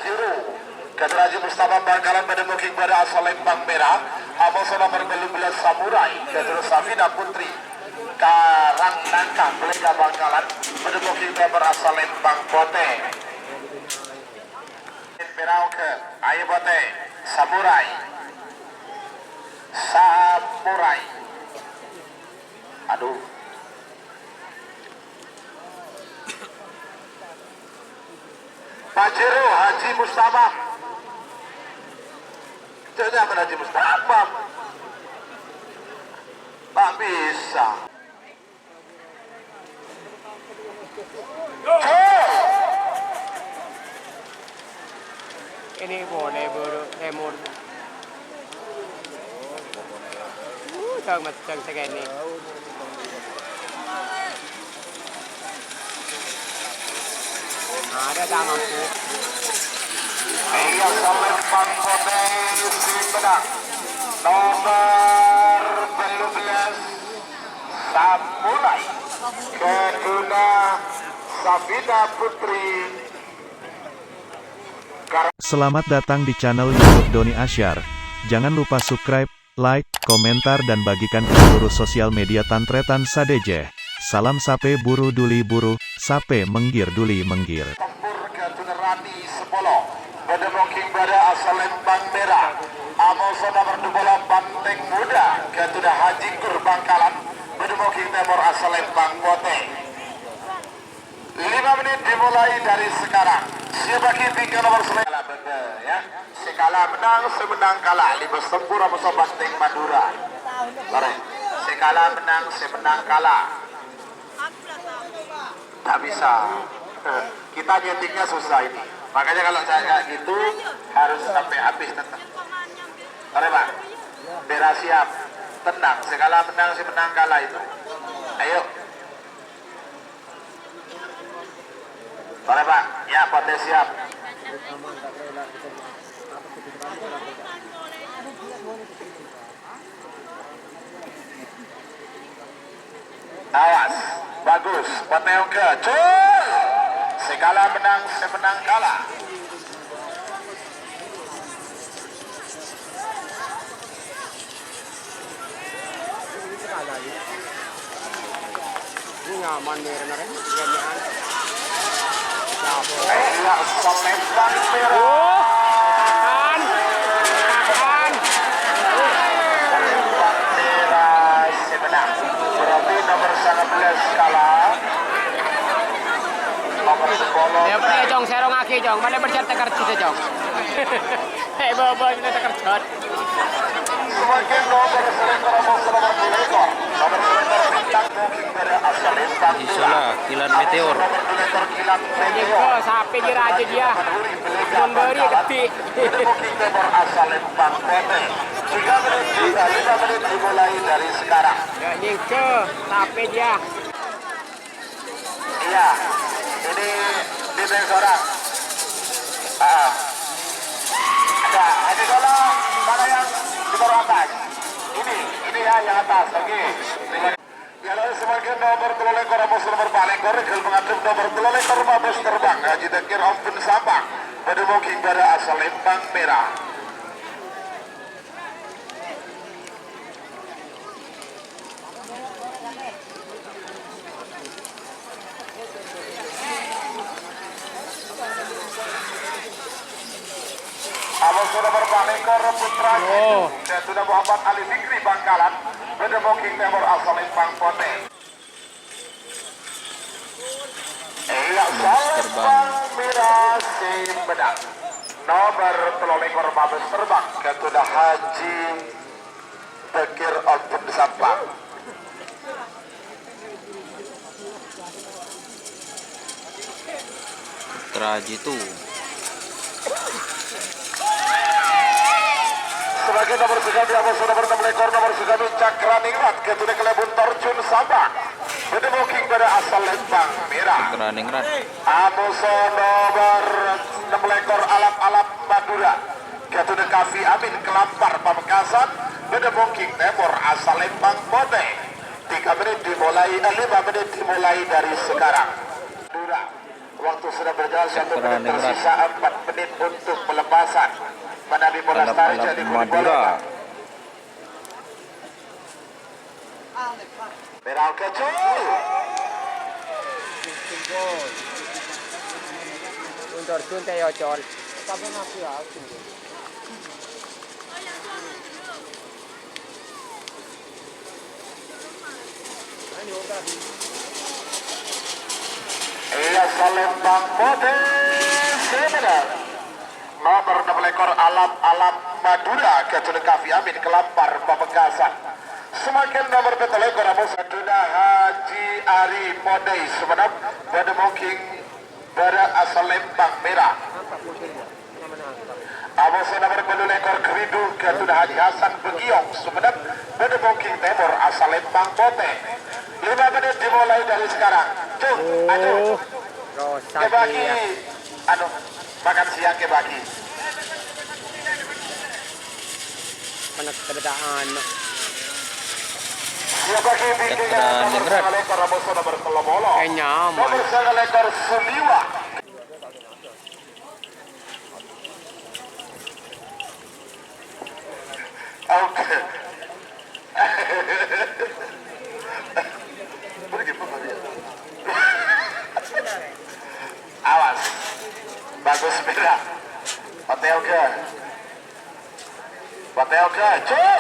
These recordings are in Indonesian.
Pajero Haji Mustafa Bangkalan pada booking pada asal Lembang Merah. Amos nomor 12 Samurai Kedua Safina Putri Karang Nangka Belega Bangkalan pada booking pada asal Lembang Pote. Merau ke Ayo Pote Samurai aduh Pajero Haji Mustafa jangan Haji Mustafa tak bisa ini boleh lemur Trời mà chân sẽ ghen đi. Ada sama aku. Iya Lembang Pote Simpedak nomor 12 Samurai Kedua Safina Putri. Selamat datang di channel YouTube Doni Asyar. Jangan lupa subscribe, like, komentar dan bagikan ke seluruh sosial media Tantretan Sadejeh. Salam sape buru duli buru, sape menggir duli menggir. Tempur Ketunerati Sepolo, pada booking pada asal Lembang Merah. Amos nomor 2 Banteng Muda, Ketudah Haji Kur Bangkalan, pada booking timur asal Lembang Pote. 5 menit dimulai dari sekarang. Siapa kita nomor 9 ya. Sekala menang, semenang kalah. Libas tempur apa Banteng Madura. Mari. Sekala menang, semenang kalah. Tak bisa. Kita nyetingnya susah ini. Makanya kalau saya kayak gitu harus sampai habis tetap. Mari Pak. Bera siap. Tenang. Sekala menang, semenang kalah itu. Ayo. Mari Pak. Ya, Pote siap. Awas, bagus, Poteong ke cul. Segala menang, semenang kalah. Ini nyaman nih beneran. Iya, Lembang Merah. Lembang Merah semenang. Berarti nomor 19 kalah. Nomor 10. Ya pernah jong serong aki jong. Mana bercerita kerja jong. Hei bawa kita terkerjot. Sebagai nomor selektor nomor 2 ekor. Nomor selektor bintang booking pada asal Lembang Merah. Kilat Meteor. Nomor selektor Kilat Ini Meteor. kok sampai kira aja dia. Memberi ketik. Booking timur asal Lembang Pote. 3 menit dimulai dari sekarang. Ya ini ke sampai dia. Iya, ini defense orang. Ada bola mana yang di bawah atas? Ini ya yang atas. Oke. Ya lalu sebagai nomor 3 ekor nomor paling korek mengatur nomor 3 ekor mabes terbang Haji Dekir Ampun Sabang pada booking pada asal Lembang Merah. Amos nomor Balekor Putra dan sudah Muhammad Ali Fikri Bangkalan pada booking timur asal Lembang Pote. Lembang Merah Simpedak nomor 3 ekor mabes terbang Ketudah Haji Dekir Ampun Sabang. Traji itu Sebagai nomor sekali Amos nomor 6 ekor nomor sekali Cakraningrat Ketudah Kelebun Torjun Sabang pada booking pada asal Lembang Merah. Cakraningrat. Amos nomor 6 ekor Alap-Alap Madura Ketudah Kafi Amin Kelampar Pamekasan pada booking timur asal Lembang Pote. 5 menit dimulai dari sekarang. Madura Waktu sudah berjalan 1 menit Running rat. tersisa 4 menit untuk pelepasan. Manabi Bola Lestari jadi Madura. Merah kecil. Undur sunte yo col. Iya Salembang Putih Semedan. Nomor 6 ekor alam Madura Kecuali Kavi Amin Kelampar Pamekasan. Semakin nomor 7 ekor Amos Aduna Haji Ari Modei Semenap pada Moking pada asal Lembang Merah. Amos nomor 2 ekor Keridu Kecuali Haji Hasan Begiong Semenap pada Moking Timur asal Lembang Putih. 5 menit dimulai dari sekarang. Aduh. Rosa Kebagi, ya. makan siang kebagi. Penegdaan. Kebagi bikin Running rat. nomor 9 ekor Amos nomor 3 Kayak nyaman. nomor 9 ekor Suliwa. Oke. Awas, bagus merah. Hotel ke, cuy.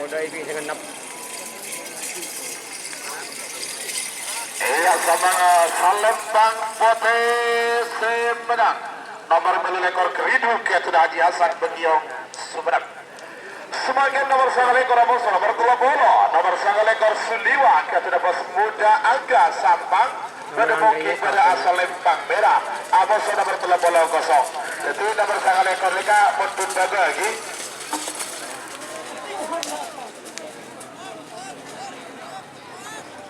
Udah ibi dengan nap. Iya sama Salembang Putih Semenang. Nomor 9 ekor Keridu Ketudah Haji Hasan Begiong Sumenang. Semakin nomor 9 ekor Amos nomor 20. Nomor 9 ekor Suliwa Ketudah Bos Muda Angga Sampang. Pada mungkin pada asal Lembang Merah. Amos nomor 30 kosong. Jadi nomor 9 ekor Lika Muntun Daga lagi.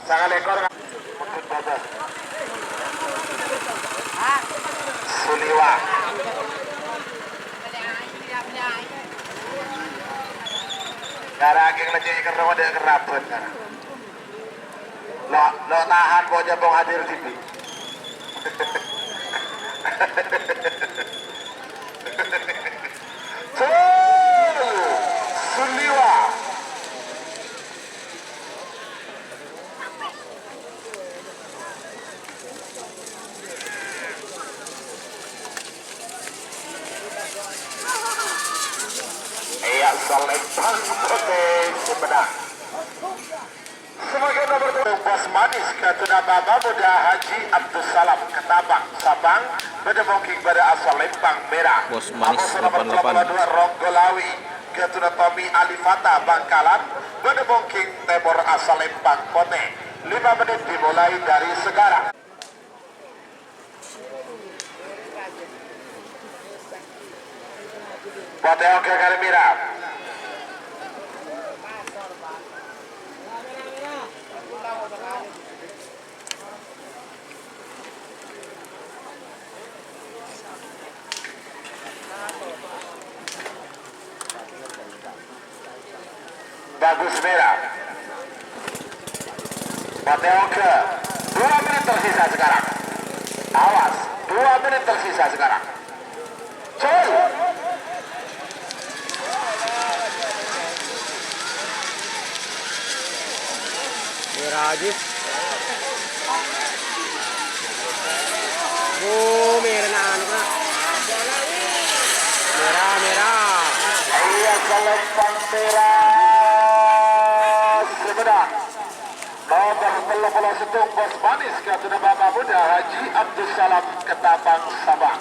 Sangat ekor Muntun Daga. Suliwa. Cara ageng lagi kerja ada kerabat kan. Lo tahan pokoknya bong hadir TV. Suliwa. Iya Salembang Putih Sumedang. Sebagai nomor 2 Bos Manis Ketudah Baba Muda Haji Abdul Salam Ketabang Sabang pada Moking pada asal Lembang Merah. Bos Manis Amos nomor 88. 82 Ronggolawi Ketudah Tommy Alifata Bangkalan pada Moking Timur asal Lembang Putih. 5 menit dimulai dari sekarang. Putih oke kali mirap. Bagus merah. Pateoke 2 menit tersisa sekarang. Awas, 2 menit tersisa sekarang. Coy. Merah aja. Oh, merah na ano na. Merah. Iya Salembang Merah Sumedang. Nomor 31 Bos Manis Ketudah Baba Muda Haji Abdul Salam Ketabang Sabang.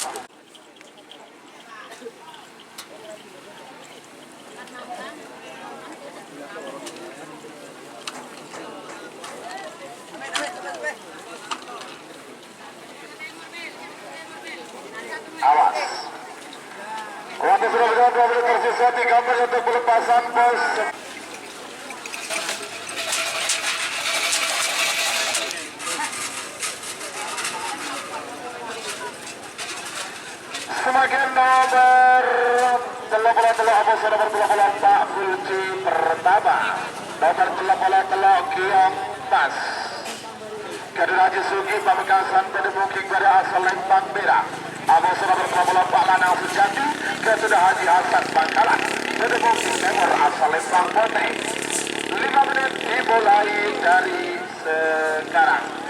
Awas. Waktu sudah berjalan 2 menit tersisa 3 menit untuk pelepasan bos. semakin nomor 33 abosor nomor 34 Pak Fulci pertama. Nomor 33 Kiong Mas. Kedua Haji Sugi Pamekasan Kedemuking dari asal Lempang Merah. Abosor nomor 34 Lanang Sejati. Kedua Haji Hasan Bangkalan Kedemuking Timur asal Lempang Pote. 5 menit dimulai dari sekarang.